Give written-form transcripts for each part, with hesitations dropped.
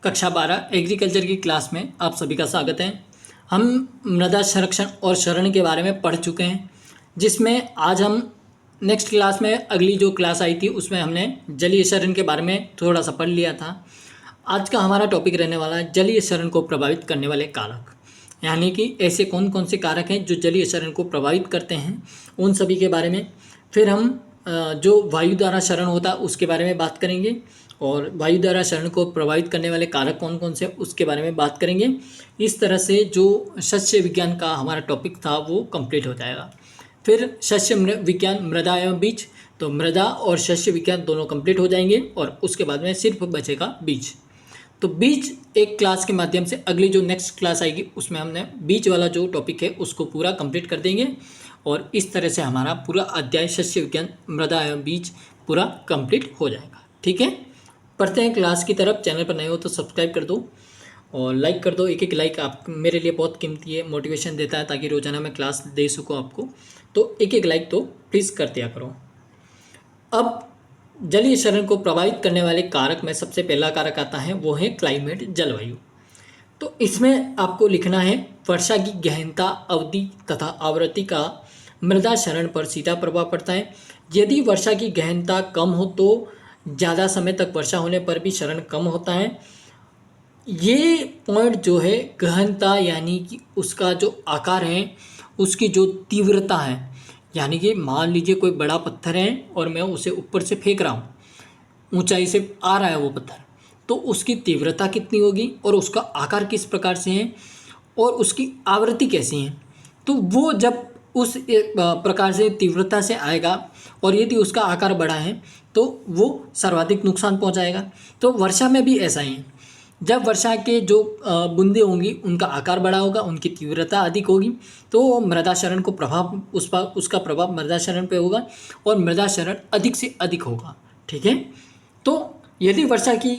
कक्षा 12 एग्रीकल्चर की क्लास में आप सभी का स्वागत है। हम मृदा संरक्षण और क्षरण के बारे में पढ़ चुके हैं, जिसमें आज हम नेक्स्ट क्लास में अगली जो क्लास आई थी उसमें हमने जलीय क्षरण के बारे में थोड़ा सा पढ़ लिया था। आज का हमारा टॉपिक रहने वाला है जलीय क्षरण को प्रभावित करने वाले कारक, यानी कि ऐसे कौन कौन से कारक हैं जो जलीय क्षरण को प्रभावित करते हैं, उन सभी के बारे में। फिर हम जो वायु द्वारा क्षरण होता है उसके बारे में बात करेंगे और वायु द्वारा क्षरण को प्रभावित करने वाले कारक कौन कौन से उसके बारे में बात करेंगे। इस तरह से जो सस्य विज्ञान का हमारा टॉपिक था वो कंप्लीट हो जाएगा। फिर सस्य विज्ञान, मृदा एवं बीज, तो मृदा और सस्य विज्ञान दोनों कंप्लीट हो जाएंगे और उसके बाद में सिर्फ बचेगा बीज। तो बीज एक क्लास के माध्यम से अगली जो नेक्स्ट क्लास आएगी उसमें हमने बीज वाला जो टॉपिक है उसको पूरा कंप्लीट कर देंगे और इस तरह से हमारा पूरा अध्याय सस्य विज्ञान, मृदा एवं बीज पूरा कंप्लीट हो जाएगा। ठीक है, पढ़ते हैं क्लास की तरफ। चैनल पर नए हो तो सब्सक्राइब कर दो और लाइक कर दो। एक एक लाइक आप मेरे लिए बहुत कीमती है, मोटिवेशन देता है ताकि रोजाना मैं क्लास दे सकूँ आपको। तो एक एक लाइक तो प्लीज़ कर दिया करो। अब जलीय क्षरण को प्रभावित करने वाले कारक में सबसे पहला कारक आता है, वो है क्लाइमेट, जलवायु। तो इसमें आपको लिखना है वर्षा की गहनता, अवधि तथा आवृत्ति का मृदा क्षरण पर सीधा प्रभाव पड़ता है। यदि वर्षा की गहनता कम हो तो ज़्यादा समय तक वर्षा होने पर भी क्षरण कम होता है। ये पॉइंट जो है गहनता, यानी कि उसका जो आकार है, उसकी जो तीव्रता है, यानी कि मान लीजिए कोई बड़ा पत्थर है और मैं उसे ऊपर से फेंक रहा हूँ, ऊंचाई से आ रहा है वो पत्थर, तो उसकी तीव्रता कितनी होगी और उसका आकार किस प्रकार से है और उसकी आवृत्ति कैसी है। तो वो जब उस प्रकार से तीव्रता से आएगा और यदि उसका आकार बड़ा है तो वो सर्वाधिक नुकसान पहुंचाएगा। तो वर्षा में भी ऐसा ही है, जब वर्षा के जो बूंदें होंगी उनका आकार बड़ा होगा, उनकी तीव्रता अधिक होगी, तो मृदा क्षरण को प्रभाव उसका प्रभाव मृदा क्षरण पे होगा और मृदा क्षरण अधिक से अधिक होगा। ठीक है, तो यदि वर्षा की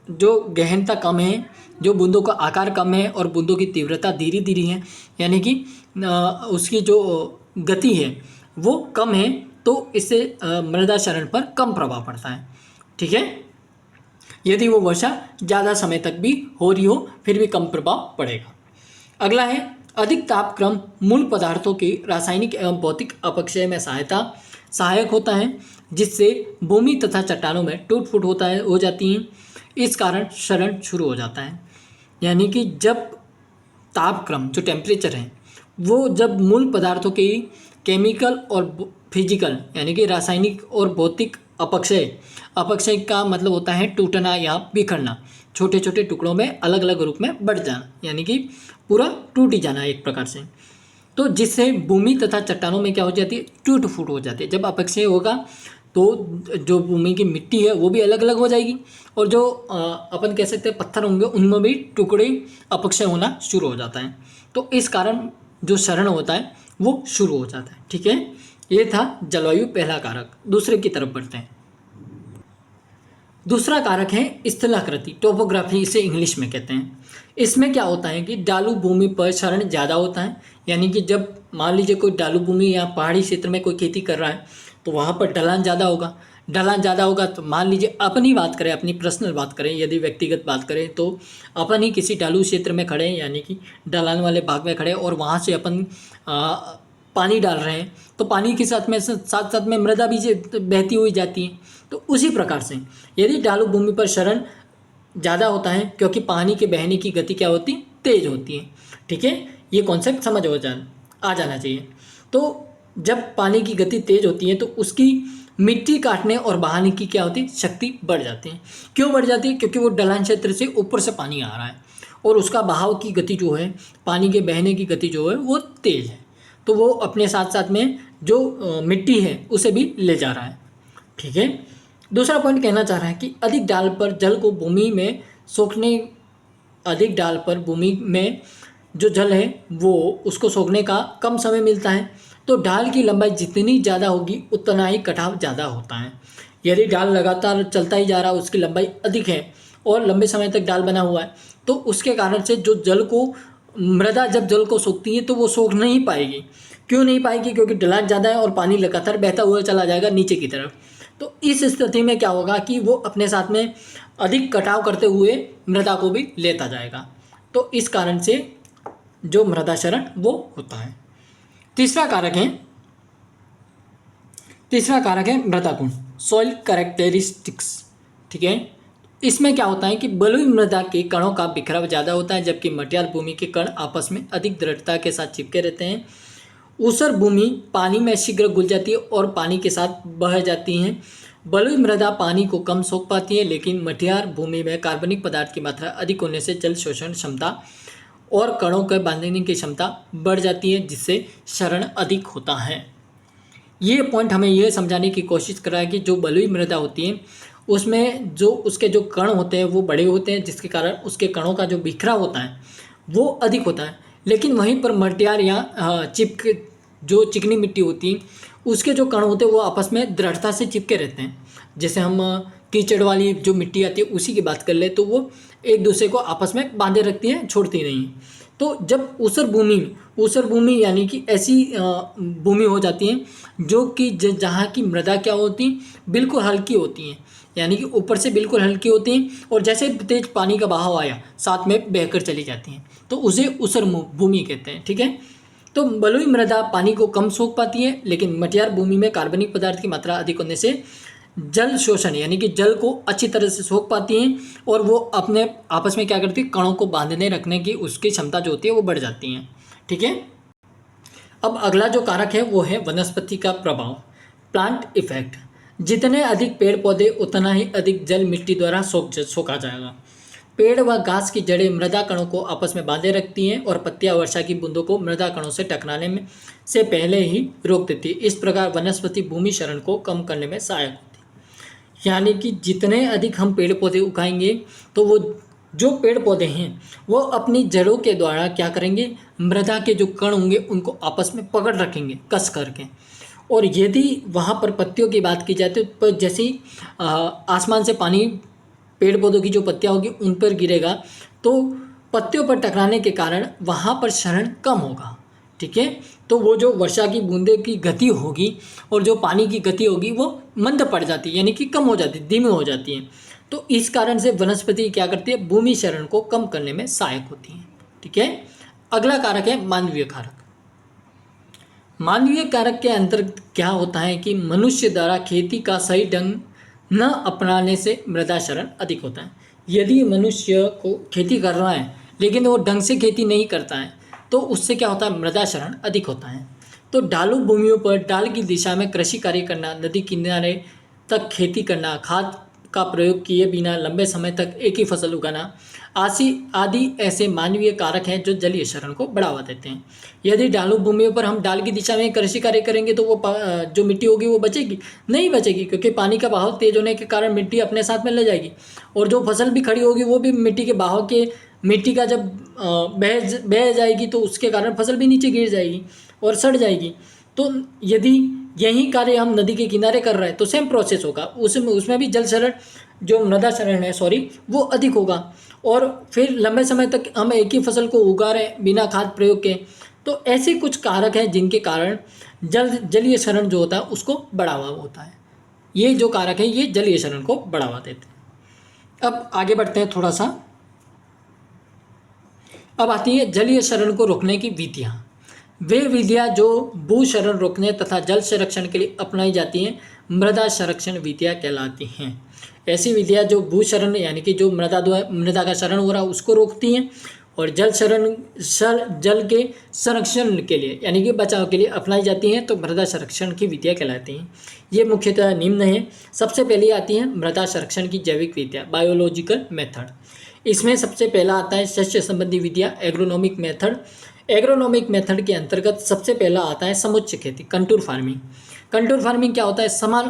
जो गहनता कम है, जो बूंदों का आकार कम है और बूंदों की तीव्रता धीरे धीरे है, यानी कि उसकी जो गति है वो कम है, तो इससे मृदा क्षरण पर कम प्रभाव पड़ता है। ठीक है, यदि वो वर्षा ज़्यादा समय तक भी हो रही हो फिर भी कम प्रभाव पड़ेगा। अगला है अधिक तापक्रम मूल पदार्थों के रासायनिक एवं भौतिक अपक्षय में सहायक होता है, जिससे भूमि तथा चट्टानों में टूट फूट हो जाती हैं। इस कारण क्षरण शुरू हो जाता है। यानी कि जब तापक्रम, जो टेम्परेचर है, वो जब मूल पदार्थों की केमिकल और फिजिकल, यानी कि रासायनिक और भौतिक अपक्षय का मतलब होता है टूटना या बिखरना, छोटे छोटे टुकड़ों में अलग अलग रूप में बढ़ जाना, यानी कि पूरा टूट ही जाना एक प्रकार से। तो जिससे भूमि तथा चट्टानों में क्या हो जाती है, टूट फूट हो जाती है। जब अपक्षय होगा तो जो भूमि की मिट्टी है वो भी अलग अलग हो जाएगी और जो अपन कह सकते हैं पत्थर होंगे उनमें भी टुकड़े अपक्षय होना शुरू हो जाता है। तो इस कारण जो क्षरण होता है वो शुरू हो जाता है। ठीक है, ये था जलवायु पहला कारक। दूसरे की तरफ बढ़ते हैं। दूसरा कारक है स्थलाकृति, टोपोग्राफी इसे इंग्लिश में कहते हैं। इसमें क्या होता है कि ढालू भूमि पर क्षरण ज़्यादा होता है, यानी कि जब मान लीजिए कोई ढालू भूमि या पहाड़ी क्षेत्र में कोई खेती कर रहा है तो वहाँ पर ढलान ज़्यादा होगा। ढलान ज़्यादा होगा तो मान लीजिए अपनी बात करें, अपनी पर्सनल बात करें, यदि व्यक्तिगत बात करें तो अपन ही किसी ढालू क्षेत्र में खड़े हैं, यानी कि ढलान वाले भाग में खड़े और वहाँ से अपन पानी डाल रहे हैं, तो पानी के साथ में मृदा भी बहती हुई जाती है। तो उसी प्रकार से यदि ढालू भूमि पर क्षरण ज़्यादा होता है, क्योंकि पानी के बहने की गति क्या होती, तेज होती है। ठीक है, ये कॉन्सेप्ट समझ आ जाना चाहिए। तो जब पानी की गति तेज होती है तो उसकी मिट्टी काटने और बहाने की क्या होती है, शक्ति बढ़ जाती है। क्यों बढ़ जाती है, क्योंकि वो ढलान क्षेत्र से ऊपर से पानी आ रहा है और उसका बहाव की गति जो है, पानी के बहने की गति जो है वो तेज है, तो वो अपने साथ साथ में जो मिट्टी है उसे भी ले जा रहा है। ठीक है, दूसरा पॉइंट कहना चाह रहा है कि अधिक डाल पर जल को भूमि में अधिक डाल पर भूमि में जो जल है वो उसको सोखने का कम समय मिलता है। तो ढाल की लंबाई जितनी ज़्यादा होगी उतना ही कटाव ज़्यादा होता है। यदि ढाल लगातार चलता ही जा रहा है, उसकी लंबाई अधिक है और लंबे समय तक ढाल बना हुआ है, तो उसके कारण से जो जल को मृदा जब जल को सोखती है तो वो सोख नहीं पाएगी। क्यों नहीं पाएगी, क्योंकि ढलान ज़्यादा है और पानी लगातार बहता हुआ चला जाएगा नीचे की तरफ। तो इस स्थिति में क्या होगा कि वो अपने साथ में अधिक कटाव करते हुए मृदा को भी लेता जाएगा। तो इस कारण से जो मृदा क्षरण वो होता है। तीसरा कारक है मृदा गुण, सॉइल कैरेक्टरिस्टिक्स। ठीक है, इसमें क्या होता है कि बलुई मृदा के कणों का बिखराव ज़्यादा होता है, जबकि मटियार भूमि के कण आपस में अधिक दृढ़ता के साथ चिपके रहते हैं। ऊसर भूमि पानी में शीघ्र घुल जाती है और पानी के साथ बह जाती हैं। बलुई मृदा पानी को कम सोख पाती है, लेकिन मटियार भूमि में कार्बनिक पदार्थ की मात्रा अधिक होने से जल शोषण क्षमता और कणों के बांधने की क्षमता बढ़ जाती है, जिससे क्षरण अधिक होता है। ये पॉइंट हमें यह समझाने की कोशिश कर रहा है कि जो बलुई मृदा होती है उसमें जो उसके जो कण होते हैं वो बड़े होते हैं, जिसके कारण उसके कणों का जो बिखराव होता है वो अधिक होता है। लेकिन वहीं पर मटियार या जो चिकनी मिट्टी होती है उसके जो कण होते हैं वो आपस में दृढ़ता से चिपके रहते हैं। जैसे हम कीचड़ वाली जो मिट्टी आती है उसी की बात कर ले तो वो एक दूसरे को आपस में बांधे रखती है, छोड़ती नहीं है। तो जब ऊसर भूमि यानी कि ऐसी भूमि हो जाती है जो कि जहाँ की मृदा क्या होती है बिल्कुल हल्की होती है, यानी कि ऊपर से बिल्कुल हल्की होती हैं और जैसे तेज पानी का बहाव आया साथ में बहकर चली जाती हैं, तो उसे ऊसर भूमि कहते हैं। ठीक है, तो बलुई मृदा पानी को कम सोख पाती है, लेकिन मटियार भूमि में कार्बनिक पदार्थ की मात्रा अधिक होने से जल शोषण यानी कि जल को अच्छी तरह से सोख पाती हैं और वो अपने आपस में क्या करती है, कणों को बांधने रखने की उसकी क्षमता जो होती है वो बढ़ जाती हैं। ठीक है, अब अगला जो कारक है वो है वनस्पति का प्रभाव, प्लांट इफेक्ट। जितने अधिक पेड़ पौधे उतना ही अधिक जल मिट्टी द्वारा सोखा जाएगा। पेड़ व घास की जड़ें मृदा कणों को आपस में बांधे रखती हैं और पत्तियां वर्षा की बूंदों को मृदा कणों से टकराने में से पहले ही रोक देती है। इस प्रकार वनस्पति भूमि क्षरण को कम करने में सहायक होती है। यानी कि जितने अधिक हम पेड़ पौधे उगाएंगे तो वो जो पेड़ पौधे हैं वो अपनी जड़ों के द्वारा क्या करेंगे, मृदा के जो कण होंगे उनको आपस में पकड़ रखेंगे कस करके। और यदि वहाँ पर पत्तियों की बात की जाए तो जैसे ही आसमान से पानी पेड़ पौधों की जो पत्तियाँ होगी उन पर गिरेगा तो पत्तियों पर टकराने के कारण वहाँ पर क्षरण कम होगा। ठीक है, तो वो जो वर्षा की बूंदे की गति होगी और जो पानी की गति होगी वो मंद पड़ जाती है, यानी कि कम हो जाती है, धीमी हो जाती है। तो इस कारण से वनस्पति क्या करती है, भूमि क्षरण को कम करने में सहायक होती है। ठीक है, अगला कारक है मानवीय कारक। मानवीय कारक के अंतर्गत क्या होता है कि मनुष्य द्वारा खेती का सही ढंग न अपनाने से मृदा क्षरण अधिक होता है। यदि मनुष्य को खेती कर रहा है लेकिन वो ढंग से खेती नहीं करता है तो उससे क्या होता है, मृदा क्षरण अधिक होता है। तो ढालू भूमियों पर ढाल की दिशा में कृषि कार्य करना, नदी किनारे तक खेती करना, खाद का प्रयोग किए बिना लंबे समय तक एक ही फसल उगाना आदि ऐसे मानवीय कारक हैं जो जलीय क्षरण को बढ़ावा देते हैं। यदि ढालू भूमियों पर हम ढाल की दिशा में कृषि कार्य करेंगे तो वो जो मिट्टी होगी वो बचेगी नहीं बचेगी, क्योंकि पानी का बहाव तेज होने के कारण मिट्टी अपने साथ में ले जाएगी और जो फसल भी खड़ी होगी वो भी मिट्टी के बहाव के मिट्टी का जब बह जाएगी तो उसके कारण फसल भी नीचे गिर जाएगी और सड़ जाएगी। तो यदि यही कार्य हम नदी के किनारे कर रहे हैं तो सेम प्रोसेस होगा, उसमें भी जल क्षरण जो मृदा क्षरण है वो अधिक होगा और फिर लंबे समय तक हम एक ही फसल को उगा रहे हैं बिना खाद प्रयोग के। तो ऐसे कुछ कारक हैं जिनके कारण जलीय क्षरण जो होता है उसको बढ़ावा होता है। ये जो कारक है ये जलीय क्षरण को बढ़ावा देते हैं। अब आगे बढ़ते हैं थोड़ा सा। अब आती है जलीय क्षरण को रोकने की विधियाँ। वे विधियाँ जो भू क्षरण रोकने तथा जल संरक्षण के लिए अपनाई जाती हैं मृदा संरक्षण विधियाँ कहलाती हैं। ऐसी विधियाँ जो भू क्षरण यानी कि जो मृदा का क्षरण हो रहा है उसको रोकती हैं और जल के संरक्षण के लिए यानी कि बचाव के लिए अपनाई जाती हैं तो मृदा संरक्षण की विधियाँ कहलाती हैं। ये मुख्यतः निम्न है। सबसे पहले आती है मृदा संरक्षण की जैविक विधियाँ, बायोलॉजिकल मेथड। इसमें सबसे पहला आता है शस्य संबंधी विधियाँ, एग्रोनॉमिक मेथड। एग्रोनॉमिक मेथड के अंतर्गत सबसे पहला आता है समुच्चय खेती, कंटूर फार्मिंग। कंटूर फार्मिंग क्या होता है, समान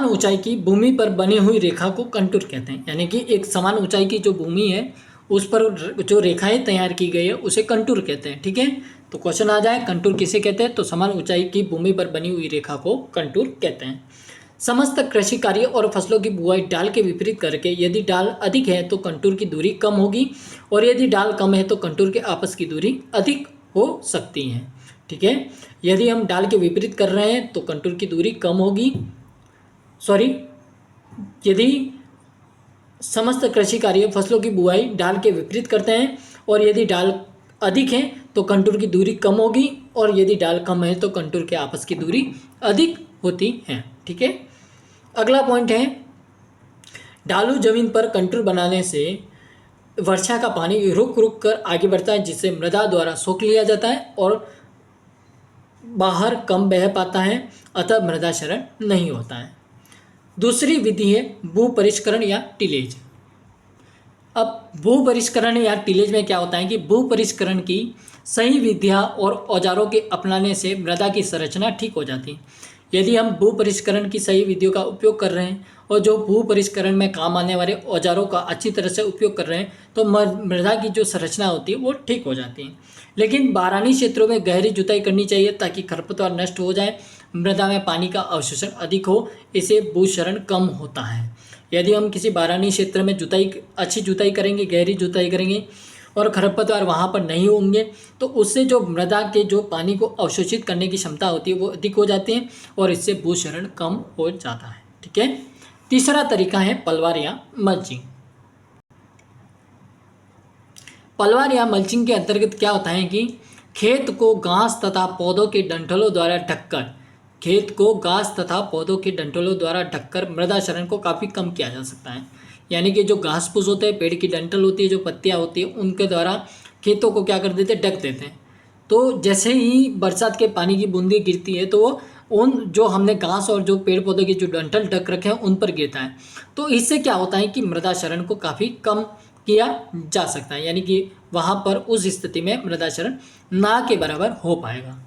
ऊंचाई की भूमि पर बनी हुई रेखा को कंटूर कहते हैं। यानी कि एक समान ऊंचाई की जो भूमि है उस पर जो रेखाएं तैयार की गई है उसे कंटूर कहते हैं। ठीक है, तो क्वेश्चन आ जाए कंटूर किसे कहते हैं, तो समान ऊंचाई की भूमि पर बनी हुई रेखा को कंटूर कहते हैं। समस्त कृषि कार्य और फसलों की बुआई डाल के विपरीत करके, यदि डाल अधिक है तो कंटूर की दूरी कम होगी और यदि डाल कम है तो कंटूर के आपस की दूरी अधिक हो सकती है। ठीक है। यदि हम डाल के विपरीत कर रहे हैं तो कंटूर की दूरी कम होगी। सॉरी, यदि समस्त कृषि कार्य फसलों की बुआई डाल के विपरीत करते हैं और यदि डाल अधिक है तो कंटूर की दूरी कम होगी, और यदि डाल कम है तो कंटूर के आपस की दूरी अधिक होती है। ठीक है। अगला पॉइंट है, ढालू जमीन पर कंटूर बनाने से वर्षा का पानी रुक रुक कर आगे बढ़ता है, जिससे मृदा द्वारा सोख लिया जाता है और बाहर कम बह पाता है, अतः मृदा क्षरण नहीं होता है। दूसरी विधि है भू परिष्करण या टिलेज। अब भू परिष्करण या टिलेज में क्या होता है कि भू परिष्करण की सही विधियाँ और औजारों के अपनाने से मृदा की संरचना ठीक हो जाती है। यदि हम भू परिष्करण की सही विधियों का उपयोग कर रहे हैं और जो भू परिष्करण में काम आने वाले औजारों का अच्छी तरह से उपयोग कर रहे हैं तो मृदा की जो संरचना होती है वो ठीक हो जाती है। लेकिन बारानी क्षेत्रों में गहरी जुताई करनी चाहिए ताकि खरपतवार नष्ट हो जाए, मृदा में पानी का अवशोषण अधिक हो, इससे भूक्षरण कम होता है। यदि हम किसी बारानी क्षेत्र में अच्छी जुताई करेंगे, गहरी जुताई करेंगे और खरपतवार वहाँ पर नहीं होंगे तो उससे जो मृदा के जो पानी को अवशोषित करने की क्षमता होती है वो अधिक हो जाती है और इससे भूक्षरण कम हो जाता है। ठीक है। तीसरा तरीका है पलवार या मल्चिंग। पलवार या मल्चिंग के अंतर्गत क्या होता है कि खेत को घास तथा पौधों के डंठलों द्वारा ढककर मृदा क्षरण को काफ़ी कम किया जा सकता है। यानी कि जो घास फूस होते हैं, पेड़ की डंठल होती है, जो पत्तियां होती है, उनके द्वारा खेतों को क्या कर देते हैं, ढक देते हैं। तो जैसे ही बरसात के पानी की बूंदी गिरती है तो वो उन जो हमने घास और जो पेड़ पौधों की जो डंठल ढक रखे हैं उन पर गिरता है। तो इससे क्या होता है कि मृदा क्षरण को काफ़ी कम किया जा सकता है, यानी कि वहाँ पर उस स्थिति में मृदा क्षरण ना के बराबर हो पाएगा।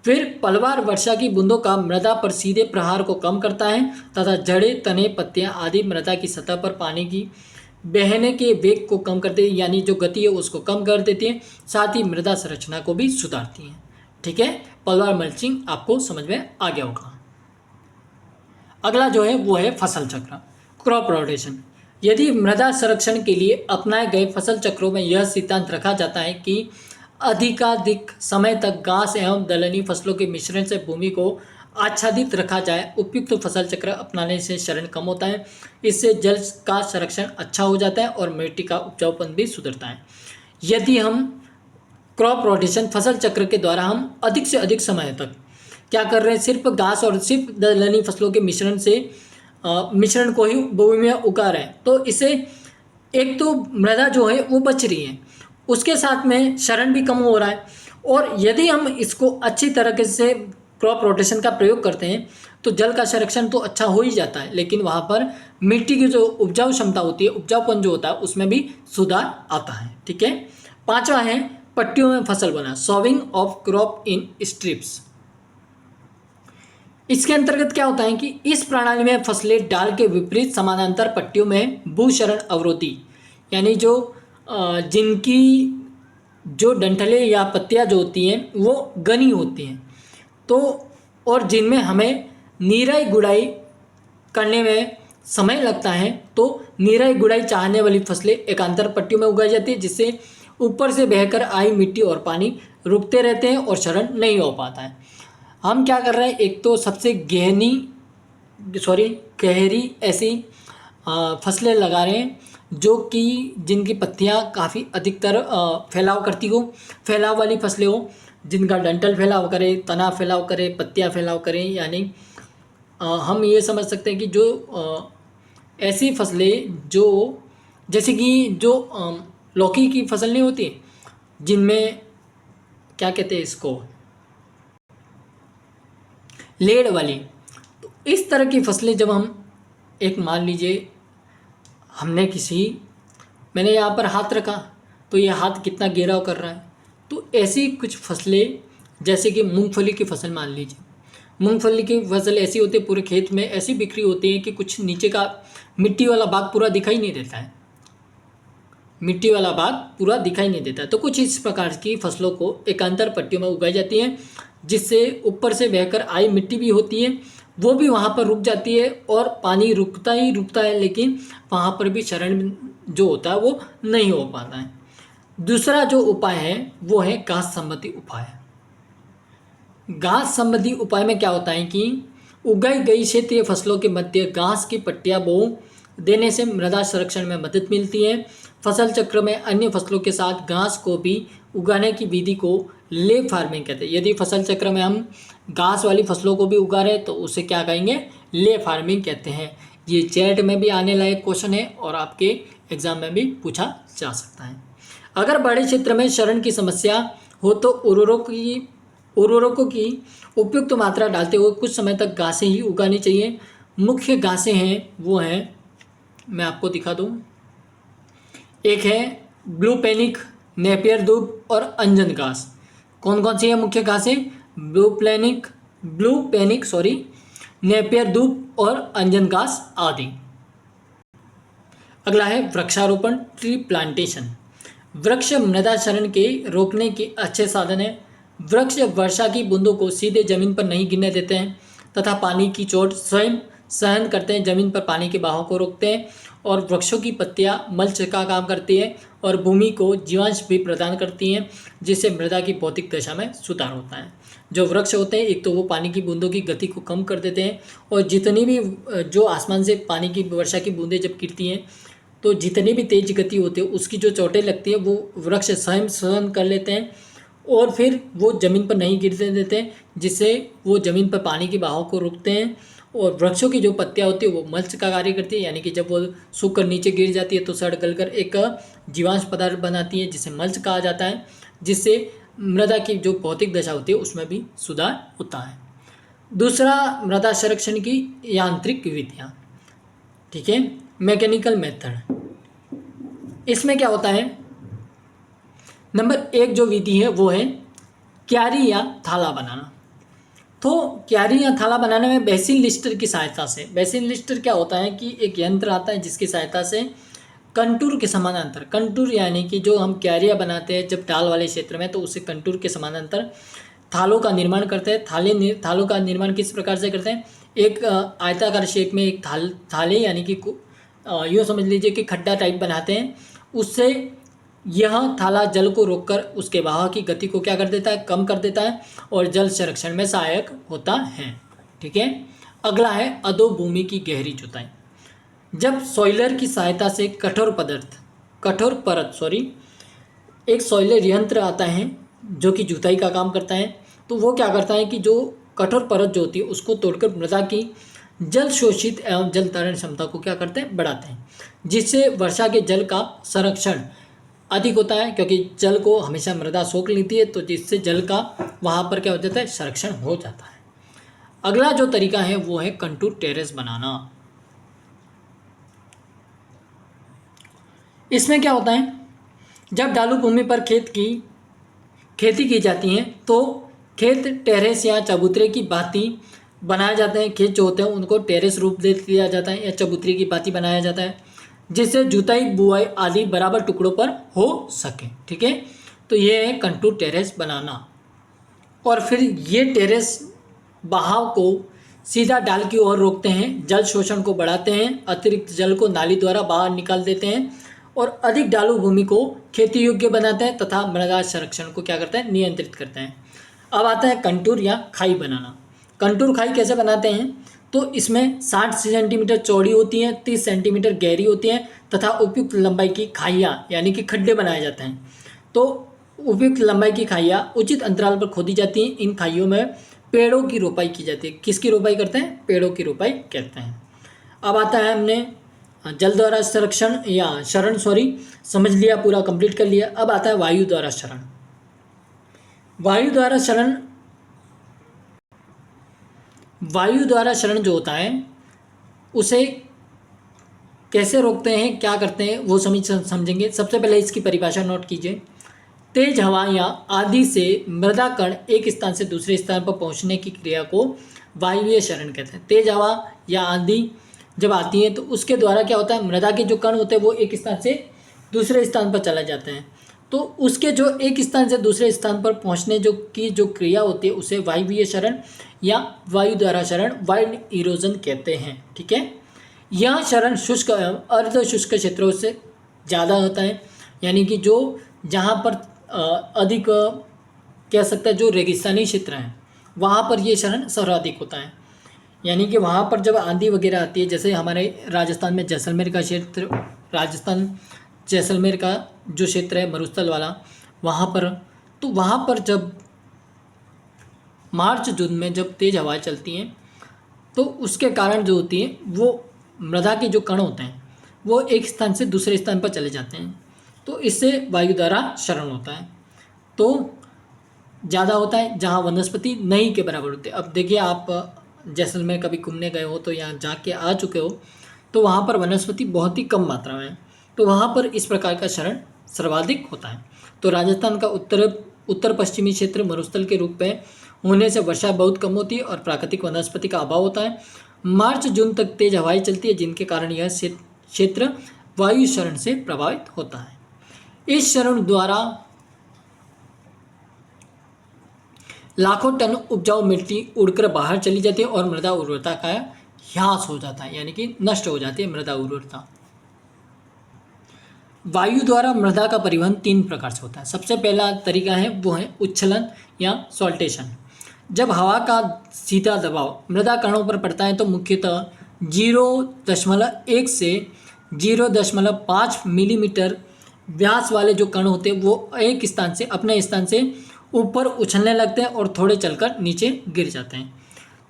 फिर पलवार वर्षा की बूंदों का मृदा पर सीधे प्रहार को कम करता है तथा जड़ें, तने, पत्तियां आदि मृदा की सतह पर पानी की बहने के वेग को कम कर देती है, यानी जो गति है उसको कम कर देती है, साथ ही मृदा संरचना को भी सुधारती है। ठीक है। पलवार मल्चिंग आपको समझ में आ गया होगा। अगला जो है वो है फसल चक्र, क्रॉप रोटेशन। यदि मृदा संरक्षण के लिए अपनाए गए फसल चक्रों में यह सिद्धांत रखा जाता है कि अधिकाधिक समय तक घास एवं दलहनी फसलों के मिश्रण से भूमि को आच्छादित रखा जाए, उपयुक्त फसल चक्र अपनाने से क्षरण कम होता है, इससे जल का संरक्षण अच्छा हो जाता है और मिट्टी का उपजाऊपन भी सुधरता है। यदि हम क्रॉप रोटेशन फसल चक्र के द्वारा हम अधिक से अधिक समय तक क्या कर रहे हैं, सिर्फ घास और सिर्फ दलहनी फसलों के मिश्रण को ही भूमि में उगा रहे हैं, तो इससे एक तो मृदा जो है वो बच रही है, उसके साथ में क्षरण भी कम हो रहा है। और यदि हम इसको अच्छी तरीके से क्रॉप रोटेशन का प्रयोग करते हैं तो जल का संरक्षण तो अच्छा हो ही जाता है, लेकिन वहाँ पर मिट्टी की जो उपजाऊ क्षमता होती है, उपजाऊपन जो होता है उसमें भी सुधार आता है। ठीक है। पांचवा है पट्टियों में फसल बोना, sowing of crop in strips. इसके अंतर्गत क्या होता है कि इस प्रणाली में फसलें डाल के विपरीत समानांतर पट्टियों में भूक्षरण अवरोधी, यानी जो जिनकी जो डंठलें या पत्तियां जो होती हैं वो घनी होती हैं, तो और जिनमें हमें निराई गुड़ाई करने में समय लगता है, तो निराई गुड़ाई चाहने वाली फसलें एकांतर पट्टियों में उगाई जाती है, जिससे ऊपर से बहकर आई मिट्टी और पानी रुकते रहते हैं और क्षरण नहीं हो पाता है। हम क्या कर रहे हैं, एक तो सबसे गहरी ऐसी फसलें लगा रहे हैं जो कि जिनकी पत्तियां काफ़ी अधिकतर फैलाव करती हो, फैलाव वाली फसलें हो, जिनका डंठल फैलाव करे, तना फैलाव करे, पत्तियां फैलाव करें। यानी हम ये समझ सकते हैं कि जो ऐसी फसलें जो जैसे कि जो लौकी की फसल नहीं होती, जिनमें क्या कहते हैं इसको, लेड़ वाली, तो इस तरह की फसलें जब हम एक मान लीजिए मैंने यहाँ पर हाथ रखा तो ये हाथ कितना घेराव कर रहा है, तो ऐसी कुछ फसलें जैसे कि मूंगफली की फसल मान लीजिए, मूंगफली की फसल ऐसी होती है पूरे खेत में ऐसी बिखरी होती है कि कुछ नीचे का मिट्टी वाला भाग पूरा दिखाई नहीं देता है, मिट्टी वाला भाग पूरा दिखाई नहीं देता है। तो कुछ इस प्रकार की फसलों को एकांतर पट्टियों में उगाई जाती हैं, जिससे ऊपर से बहकर आई मिट्टी भी होती है वो भी वहाँ पर रुक जाती है और पानी रुकता ही रुकता है, लेकिन वहाँ पर भी क्षरण जो होता है वो नहीं हो पाता है। दूसरा जो उपाय है वो है घास संबंधी उपाय। घास संबंधी उपाय में क्या होता है कि उगाई गई क्षेत्रीय फसलों के मध्य घास की पट्टियां बो देने से मृदा संरक्षण में मदद मिलती है। फसल चक्र में अन्य फसलों के साथ घास को भी उगाने की विधि को ले फार्मिंग कहते हैं। यदि फसल चक्र में हम घास वाली फसलों को भी उगा रहे हैं तो उसे क्या कहेंगे, ले फार्मिंग कहते हैं। ये चैट में भी आने लायक क्वेश्चन है और आपके एग्जाम में भी पूछा जा सकता है। अगर बड़े क्षेत्र में क्षरण की समस्या हो तो उर्वरकों की उपयुक्त मात्रा डालते हुए कुछ समय तक घासें ही उगानी चाहिए। मुख्य घासें हैं वो हैं, मैं आपको दिखा दूं, एक है ब्लू पैनिक, नेपियर दूब और अंजन घास। कौन कौन सी है मुख्य घासें? ब्लू पैनिक नेपियर दूब और अंजन घास आदि। अगला है वृक्षारोपण, ट्री प्लांटेशन। वृक्ष मृदा क्षरण के रोकने के अच्छे साधन है। वृक्ष वर्षा की बूंदों को सीधे जमीन पर नहीं गिरने देते हैं तथा पानी की चोट स्वयं सहन करते हैं, जमीन पर पानी के बहाव को रोकते हैं। और वृक्षों की पत्तियां मल्च का काम करती है और भूमि को जीवांश भी प्रदान करती हैं, जिससे मृदा की भौतिक दशा में सुधार होता है। जो वृक्ष होते हैं, एक तो वो पानी की बूंदों की गति को कम कर देते हैं और जितनी भी जो आसमान से पानी की वर्षा की बूंदें जब गिरती हैं तो जितनी भी तेज गति होती है उसकी जो चोटें लगती है वो वृक्ष स्वयं सहन कर लेते हैं और फिर वो ज़मीन पर नहीं गिरने देते हैं, जिससे वो ज़मीन पर पानी के बहाव को रोकते हैं। और वृक्षों की जो पत्तियां होती है वो मल्च का कार्य करती है, यानी कि जब वो सूख कर नीचे गिर जाती है तो सड़ गलकर एक जीवांश पदार्थ बनाती है जिसे मल्च कहा जाता है, जिससे मृदा की जो भौतिक दशा होती है उसमें भी सुधार होता है। दूसरा, मृदा संरक्षण की यांत्रिक विधियाँ, ठीक है, मैकेनिकल मेथड। इसमें क्या होता है, नंबर 1 जो विधि है वो है क्यारी या थाला बनाना। तो क्यारी या थाला बनाने में बेसिन लिस्टर की सहायता से, बेसिन लिस्टर क्या होता है कि एक यंत्र आता है जिसकी सहायता से कंटूर के समानांतर, कंटूर यानी कि जो हम क्यारियाँ बनाते हैं जब टाल वाले क्षेत्र में तो उसे कंटूर के समानांतर थालों का निर्माण करते हैं। थालों का निर्माण किस प्रकार से करते हैं, एक आयताकार शेप में एक थाले यानी कि यूँ समझ लीजिए कि खड्डा टाइप बनाते हैं, उससे यह थाला जल को रोककर उसके बहाव की गति को क्या कर देता है, कम कर देता है और जल संरक्षण में सहायक होता है। ठीक है। अगला है अधोभूमि की गहरी जुताई। जब सॉइलर की सहायता से कठोर परत एक सॉइलर यंत्र आता है जो कि जुताई का काम करता है, तो वो क्या करता है कि जो कठोर परत जो होती है उसको तोड़कर मृदा की जल शोषित एवं जल धारण क्षमता को क्या करते हैं, बढ़ाते हैं, जिससे वर्षा के जल का संरक्षण अधिक होता है, क्योंकि जल को हमेशा मृदा सोख लेती है, तो जिससे जल का वहाँ पर क्या हो जाता है, संरक्षण हो जाता है। अगला जो तरीका है वो है कंटूर टेरेस बनाना। इसमें क्या होता है, जब ढालू भूमि पर खेती की जाती है तो खेत टेरेस या चबूतरे की भांति बनाए जाते हैं। खेत जो होते हैं उनको टेरेस रूप दे दिया जाता है या चबूतरे की भांति बनाया जाता है, जिससे जुताई बुआई आदि बराबर टुकड़ों पर हो सके। ठीक है, तो ये है कंटूर टेरेस बनाना। और फिर ये टेरेस बहाव को सीधा डाल की ओर रोकते हैं, जल शोषण को बढ़ाते हैं, अतिरिक्त जल को नाली द्वारा बाहर निकाल देते हैं और अधिक ढालू भूमि को खेती योग्य बनाते हैं तथा मृदा संरक्षण को क्या करते हैं, नियंत्रित करते हैं। अब आता है कंटूर या खाई बनाना। कंटूर खाई कैसे बनाते हैं, तो इसमें 60 सेंटीमीटर चौड़ी होती हैं, 30 सेंटीमीटर गहरी होती हैं तथा उपयुक्त लंबाई की खाइयाँ यानी कि खड्डे बनाए जाते हैं। तो उपयुक्त लंबाई की खाइयाँ उचित अंतराल पर खोदी जाती हैं। इन खाइयों में पेड़ों की रोपाई की जाती है। किसकी रोपाई करते हैं, पेड़ों की रोपाई करते हैं। अब आता है हमने जल द्वारा संरक्षण या शरण समझ लिया, पूरा कंप्लीट कर लिया। अब आता है वायु द्वारा शरण। वायु द्वारा शरण जो होता है उसे कैसे रोकते हैं, क्या करते हैं, वो समझेंगे। सबसे पहले इसकी परिभाषा नोट कीजिए। तेज हवा या आंधी से मृदा कण एक स्थान से दूसरे स्थान पर पहुंचने की क्रिया को वायुवीय शरण कहते हैं। तेज हवा या आंधी जब आती है तो उसके द्वारा क्या होता है, मृदा के जो कण होते हैं वो एक स्थान से दूसरे स्थान पर चले जाते हैं, तो उसके जो एक स्थान से दूसरे स्थान पर पहुंचने जो क्रिया होती है उसे वायुवीय शरण या वायु द्वारा शरण, वाइड इरोजन कहते हैं। ठीक है, यह शरण शुष्क एवं अर्ध शुष्क क्षेत्रों से ज़्यादा होता है, यानी कि जो जहाँ पर अधिक कह सकते हैं जो रेगिस्तानी क्षेत्र हैं वहाँ पर ये शरण सर्वाधिक होता है। यानी कि वहाँ पर जब आंधी वगैरह आती है, जैसे हमारे राजस्थान में जैसलमेर का क्षेत्र, राजस्थान जैसलमेर का जो क्षेत्र है मरुस्थल वाला, वहाँ पर, तो वहाँ पर जब मार्च जून में जब तेज़ हवाएं चलती हैं तो उसके कारण जो होती है वो मृदा के जो कण होते हैं वो एक स्थान से दूसरे स्थान पर चले जाते हैं, तो इससे वायु द्वारा क्षरण होता है। तो ज़्यादा होता है जहाँ वनस्पति नहीं के बराबर होते। अब देखिए, आप जैसलमेर कभी घूमने गए हो तो यहाँ जाके आ चुके हो, तो वहाँ पर वनस्पति बहुत ही कम मात्रा में है, तो वहाँ पर इस प्रकार का क्षरण सर्वाधिक होता है। तो राजस्थान का उत्तर पश्चिमी क्षेत्र मरुस्थल के रूप में होने से वर्षा बहुत कम होती है और प्राकृतिक वनस्पति का अभाव होता है। मार्च जून तक तेज हवाएं चलती है, जिनके कारण यह क्षेत्र वायु क्षरण से प्रभावित होता है। इस क्षरण द्वारा लाखों टन उपजाऊ मिट्टी उड़कर बाहर चली जाती है और मृदा उर्वरता का ह्रास हो जाता है, यानी कि नष्ट हो जाती है मृदा उर्वरता। वायु द्वारा मृदा का परिवहन 3 प्रकार से होता है। सबसे पहला तरीका है वो है उच्छलन या सॉल्टेशन। जब हवा का सीधा दबाव मृदा कणों पर पड़ता है तो मुख्यतः 0.1 से 0.5 मिलीमीटर व्यास वाले जो कण होते हैं वो एक स्थान से अपने स्थान से ऊपर उछलने लगते हैं और थोड़े चलकर नीचे गिर जाते हैं।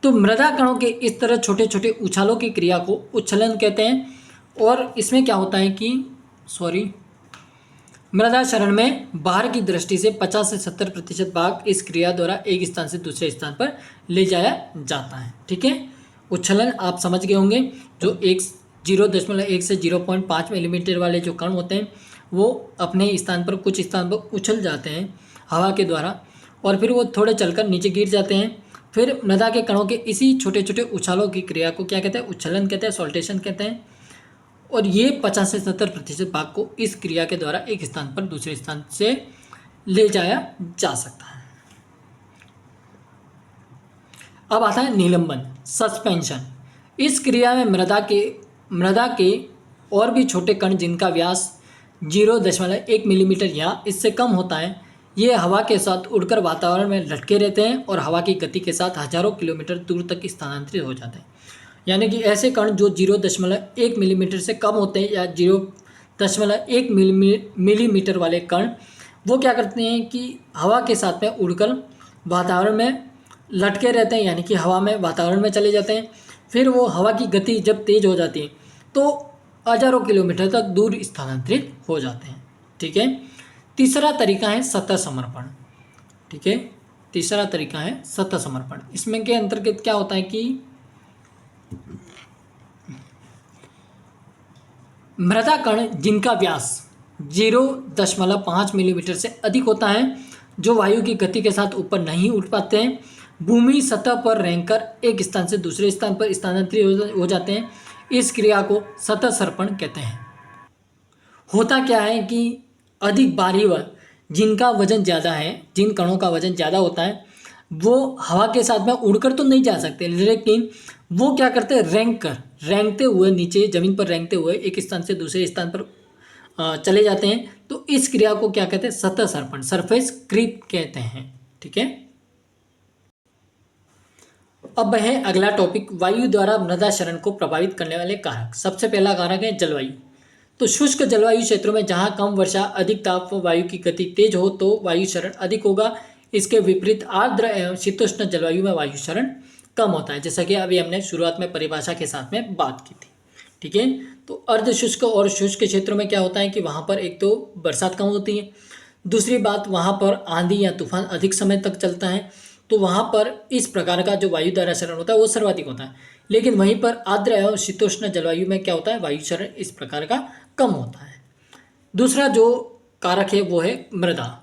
तो मृदा कणों के इस तरह छोटे छोटे उछालों की क्रिया को उच्छलन कहते हैं। और इसमें क्या होता है कि मृदा क्षरण में बाहर की दृष्टि से 50 से 70% भाग इस क्रिया द्वारा एक स्थान से दूसरे स्थान पर ले जाया जाता है। ठीक है, उच्छलन आप समझ गए होंगे। जो 0.1 से 0.5 मिलीमीटर वाले जो कण होते हैं वो अपने स्थान पर कुछ स्थान पर उछल जाते हैं हवा के द्वारा और फिर वो थोड़े चलकर नीचे गिर जाते हैं। फिर मृदा के कणों के इसी छोटे छोटे उछालों की क्रिया को क्या कहते हैं? उच्छलन कहते हैं, सॉल्टेशन कहते हैं। और ये 50 से 70% भाग को इस क्रिया के द्वारा एक स्थान पर दूसरे स्थान से ले जाया जा सकता है। अब आता है निलंबन, सस्पेंशन। इस क्रिया में मृदा के और भी छोटे कण जिनका व्यास 0.1 मिलीमीटर या इससे कम होता है, ये हवा के साथ उड़कर वातावरण में लटके रहते हैं और हवा की गति के साथ हजारों किलोमीटर दूर तक स्थानांतरित हो जाते हैं। यानी कि ऐसे कण जो 0.1 मिलीमीटर से कम होते हैं या 0.1 मिलीमीटर वाले कण वो क्या करते हैं कि हवा के साथ में उड़कर वातावरण में लटके रहते हैं, यानी कि हवा में वातावरण में चले जाते हैं। फिर वो हवा की गति जब तेज़ हो जाती है तो हजारों किलोमीटर तक दूर स्थानांतरित हो जाते हैं। ठीक है, तीसरा तरीका है सतह समर्पण। ठीक है, तीसरा तरीका है सतह समर्पण। इसमें के अंतर्गत क्या होता है कि मृदा कण जिनका व्यास 0.5 मिलीमीटर से अधिक होता है, जो वायु की गति के साथ ऊपर नहीं उठ पाते हैं, भूमि सतह पर रेंगकर एक स्थान से दूसरे स्थान पर स्थानांतरित हो जाते हैं, इस क्रिया को सतह सर्पण कहते हैं। होता क्या है कि अधिक भारी व जिनका वजन ज़्यादा है, जिन कणों का वजन ज़्यादा होता है वो हवा के साथ में उड़कर तो नहीं जा सकते, लेकिन वो क्या करते हैं, रेंगते हुए नीचे ज़मीन पर रेंगते हुए एक स्थान से दूसरे स्थान पर चले जाते हैं। तो इस क्रिया को क्या कहते हैं? सतह सर्पण, सरफेस क्रीप कहते हैं। ठीक है, अब है अगला टॉपिक, वायु द्वारा मृदा क्षरण को प्रभावित करने वाले कारक। सबसे पहला कारक है जलवायु। तो शुष्क जलवायु क्षेत्रों में जहाँ कम वर्षा, अधिक ताप व वायु की गति तेज हो तो वायु क्षरण अधिक होगा। इसके विपरीत आर्द्र एवं शीतोष्ण जलवायु में वायु क्षरण कम होता है, जैसा कि अभी हमने शुरुआत में परिभाषा के साथ में बात की थी। ठीक है, तो अर्ध शुष्क और शुष्क क्षेत्रों में क्या होता है कि वहाँ पर एक तो बरसात कम होती है, दूसरी बात वहाँ पर आंधी या तूफान अधिक समय तक चलता है, तो वहाँ पर इस प्रकार का जो वायु द्वारा क्षरण होता है वो सर्वाधिक होता है। लेकिन वहीं पर आर्द्र एवं शीतोष्ण जलवायु में क्या होता है, वायु क्षरण इस प्रकार का कम होता है। दूसरा जो कारक है वो है मृदा।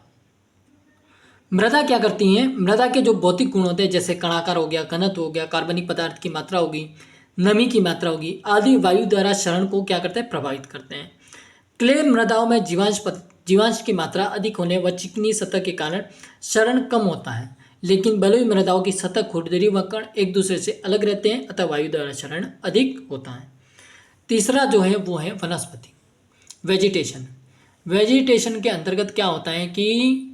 मृदा क्या करती है, मृदा के जो भौतिक गुण होते हैं जैसे कणाकार हो गया, घनत्व हो गया, कार्बनिक पदार्थ की मात्रा होगी, नमी की मात्रा होगी, आदि वायु द्वारा क्षरण को क्या करते हैं, प्रभावित करते हैं। क्ले मृदाओं में जीवांश की मात्रा अधिक होने व चिकनी सतह के कारण क्षरण कम होता है, लेकिन बलुई मृदाओं की सतह खुरदरी व कण एक दूसरे से अलग रहते हैं, अतः वायु द्वारा क्षरण अधिक होता है। तीसरा जो है वो है वनस्पति, वेजिटेशन। वेजिटेशन के अंतर्गत क्या होता है कि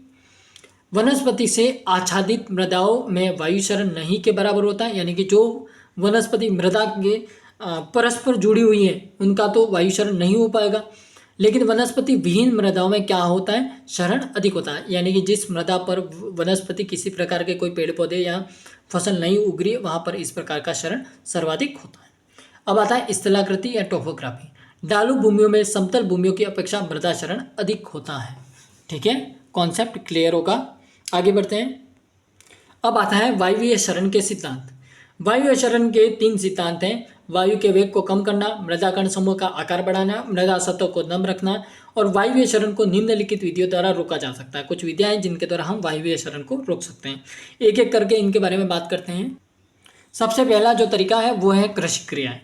वनस्पति से आच्छादित मृदाओं में वायु शरण नहीं के बराबर होता है, यानी कि जो वनस्पति मृदा के परस्पर जुड़ी हुई है उनका तो वायु शरण नहीं हो पाएगा। लेकिन वनस्पति विहीन मृदाओं में क्या होता है, शरण अधिक होता है, यानी कि जिस मृदा पर वनस्पति किसी प्रकार के कोई पेड़ पौधे या फसल नहीं उग रही है वहाँ पर इस प्रकार का शरण सर्वाधिक होता है। अब आता है स्थलाकृति या टोपोग्राफी। ढालू भूमियों में समतल भूमियों की अपेक्षा मृदा शरण अधिक होता है। ठीक है, कॉन्सेप्ट क्लियर होगा। आगे बढ़ते हैं। अब आता है वायवीय शरण के सिद्धांत। वायवीय शरण के 3 सिद्धांत हैं। वायु के वेग को कम करना, मृदा कण समूह का आकार बढ़ाना, मृदा सतह को नम रखना। और वायवीय शरण को निम्नलिखित विधियों द्वारा रोका जा सकता है। कुछ विधियां हैं जिनके द्वारा हम वायवीय शरण को रोक सकते हैं। एक एक करके इनके बारे में बात करते हैं। सबसे पहला जो तरीका है वो है कृषि क्रियाएं।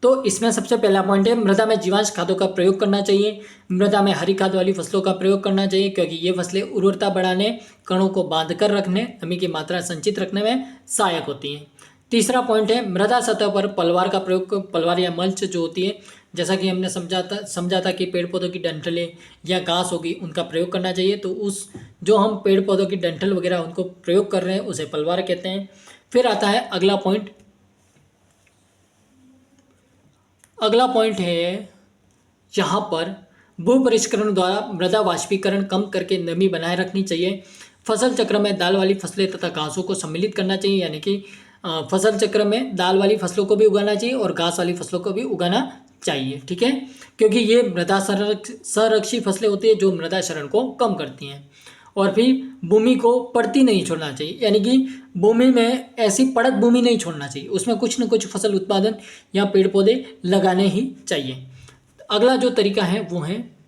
तो इसमें सबसे पहला पॉइंट है मृदा में जीवांश खादों का प्रयोग करना चाहिए। मृदा में हरी खाद वाली फसलों का प्रयोग करना चाहिए क्योंकि ये फसलें उर्वरता बढ़ाने, कणों को बांध कर रखने, नमी की मात्रा संचित रखने में सहायक होती हैं। तीसरा पॉइंट है मृदा सतह पर पलवार का प्रयोग, पलवार या मल्च जो होती है, जैसा कि हमने समझा था कि पेड़ पौधों की डंठलें या घास होगी उनका प्रयोग करना चाहिए। तो उस जो हम पेड़ पौधों की डंठल वगैरह उनको प्रयोग कर रहे हैं उसे पलवार कहते हैं। फिर आता है अगला पॉइंट है यहाँ पर भू परिष्करण द्वारा मृदा वाष्पीकरण कम करके नमी बनाए रखनी चाहिए। फसल चक्र में दाल वाली फसलें तथा घासों को सम्मिलित करना चाहिए, यानी कि फसल चक्र में दाल वाली फसलों को भी उगाना चाहिए और घास वाली फसलों को भी उगाना चाहिए। ठीक है, क्योंकि ये मृदा संरक्षी फसलें होती है जो मृदा क्षरण को कम करती हैं। और फिर भूमि को पड़ती नहीं छोड़ना चाहिए, यानी कि भूमि में ऐसी पड़त भूमि नहीं छोड़ना चाहिए, उसमें कुछ न कुछ फसल उत्पादन या पेड़ पौधे लगाने ही चाहिए। अगला जो तरीका है वो है,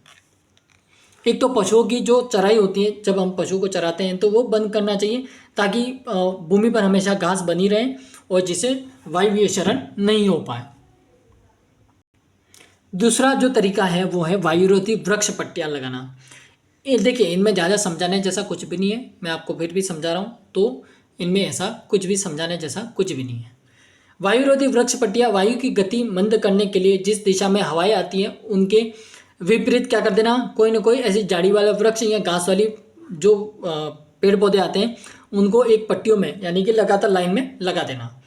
एक तो पशुओं की जो चराई होती है, जब हम पशुओं को चराते हैं तो वो बंद करना चाहिए ताकि भूमि पर हमेशा घास बनी रहे और जिससे वायवीय शरण नहीं हो पाए। दूसरा जो तरीका है वो है वायुरोधी वृक्ष पट्टियाँ लगाना। ये देखिए, इनमें ज़्यादा समझाने जैसा कुछ भी नहीं है, मैं आपको फिर भी समझा रहा हूँ। तो इनमें ऐसा कुछ भी समझाने जैसा कुछ भी नहीं है। वायुरोधी वृक्ष पट्टियाँ वायु की गति मंद करने के लिए जिस दिशा में हवाएं आती हैं उनके विपरीत क्या कर देना, कोई ना कोई ऐसी झाड़ी वाला वृक्ष या घास वाली जो पेड़ पौधे आते हैं उनको एक पट्टियों में यानी कि लगातार लाइन में लगा देना।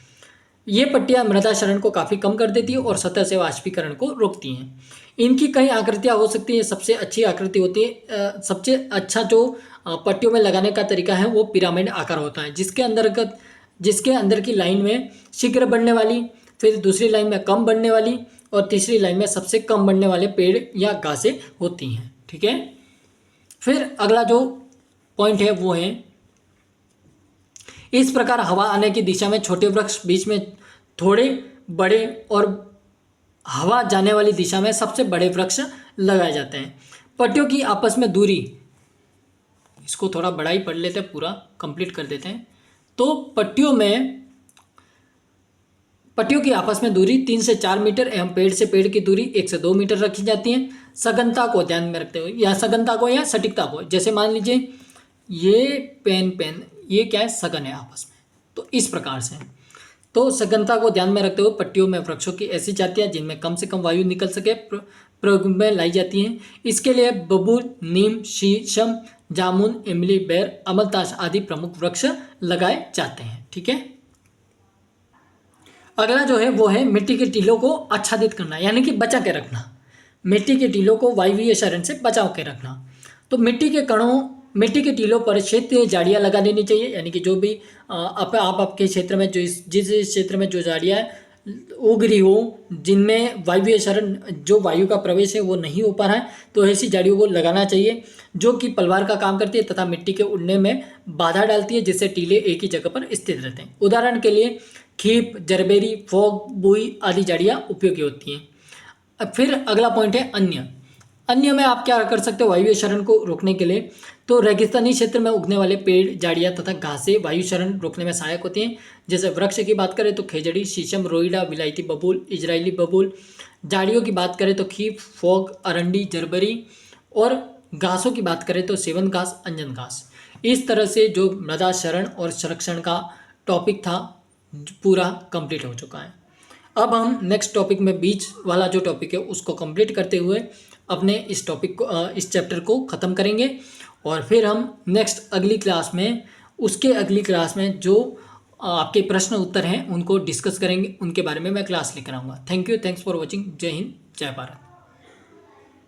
ये पट्टियाँ मृदा क्षरण को काफ़ी कम कर देती है और सतह से वाष्पीकरण को रोकती हैं। इनकी कई आकृतियाँ हो सकती हैं। सबसे अच्छी आकृति होती है, सबसे अच्छा जो पट्टियों में लगाने का तरीका है वो पिरामिड आकार होता है, जिसके अंदर की लाइन में शीघ्र बढ़ने वाली, फिर दूसरी लाइन में कम बढ़ने वाली और तीसरी लाइन में सबसे कम बढ़ने वाले पेड़ या घासें होती हैं। ठीक है, फिर अगला जो पॉइंट है वो है, इस प्रकार हवा आने की दिशा में छोटे वृक्ष बीच में थोड़े बड़े और हवा जाने वाली दिशा में सबसे बड़े वृक्ष लगाए जाते हैं। पट्टियों की आपस में दूरी, इसको थोड़ा बड़ा ही पढ़ लेते हैं, पूरा कंप्लीट कर देते हैं। तो पट्टियों की आपस में दूरी 3 से 4 मीटर एवं पेड़ से पेड़ की दूरी 1 से 2 मीटर रखी जाती है। सघनता को ध्यान में रखते हुए, या सघनता को या सटीकता को, जैसे मान लीजिए ये पेन ये क्या है, सघन है आपस में, तो इस प्रकार से। तो सघनता को ध्यान में रखते हुए पट्टियों में वृक्षों की ऐसी जातियाँ जिनमें कम से कम वायु निकल सके प्रयोग में लाई जाती हैं। इसके लिए बबूल, नीम, शीशम, जामुन, इमली, बेर, अमलतास आदि प्रमुख वृक्ष लगाए जाते हैं। ठीक है, अगला जो है वो है मिट्टी के टीलों को आच्छादित करना, यानी कि बचा के रखना। मिट्टी के टीलों को वायवीय क्षरण से बचाव के रखना। तो मिट्टी के टीलों पर क्षेत्रीय झाड़ियाँ लगा देनी चाहिए, यानी कि जो भी आप आपके क्षेत्र में जिस क्षेत्र में जो झाड़ियाँ उग रही हो, जिनमें वायवीय क्षरण जो वायु का प्रवेश है वो नहीं हो पा रहा है, तो ऐसी झाड़ियों को लगाना चाहिए जो कि पलवार का काम करती है तथा मिट्टी के उड़ने में बाधा डालती है, जिससे टीले एक ही जगह पर स्थित रहते हैं। उदाहरण के लिए खीप, जरबेरी, फोग, बुई आदि झाड़ियाँ उपयोगी होती हैं। अब फिर अगला पॉइंट है अन्य में आप क्या कर सकते हो वायु क्षरण को रोकने के लिए। तो रेगिस्तानी क्षेत्र में उगने वाले पेड़, झाड़ियाँ तथा घासें वायु क्षरण रोकने में सहायक होती हैं। जैसे वृक्ष की बात करें तो खेजड़ी, शीशम, रोईडा, विलायती बबूल, इजरायली बबूल। झाड़ियों की बात करें तो खीप, फोग, अरंडी, जरबरी। और घासों की बात करें तो सेवन घास, अंजन घास। इस तरह से जो मृदा क्षरण और संरक्षण का टॉपिक था पूरा कंप्लीट हो चुका है। अब हम नेक्स्ट टॉपिक में बीच वाला जो टॉपिक है उसको कंप्लीट करते हुए अपने इस चैप्टर को ख़त्म करेंगे और फिर हम नेक्स्ट अगली क्लास में उसके अगली क्लास में जो आपके प्रश्न उत्तर हैं उनको डिस्कस करेंगे, उनके बारे में मैं क्लास लेकर आऊँगा। Thank you, thanks for watching. जय हिंद, जय भारत।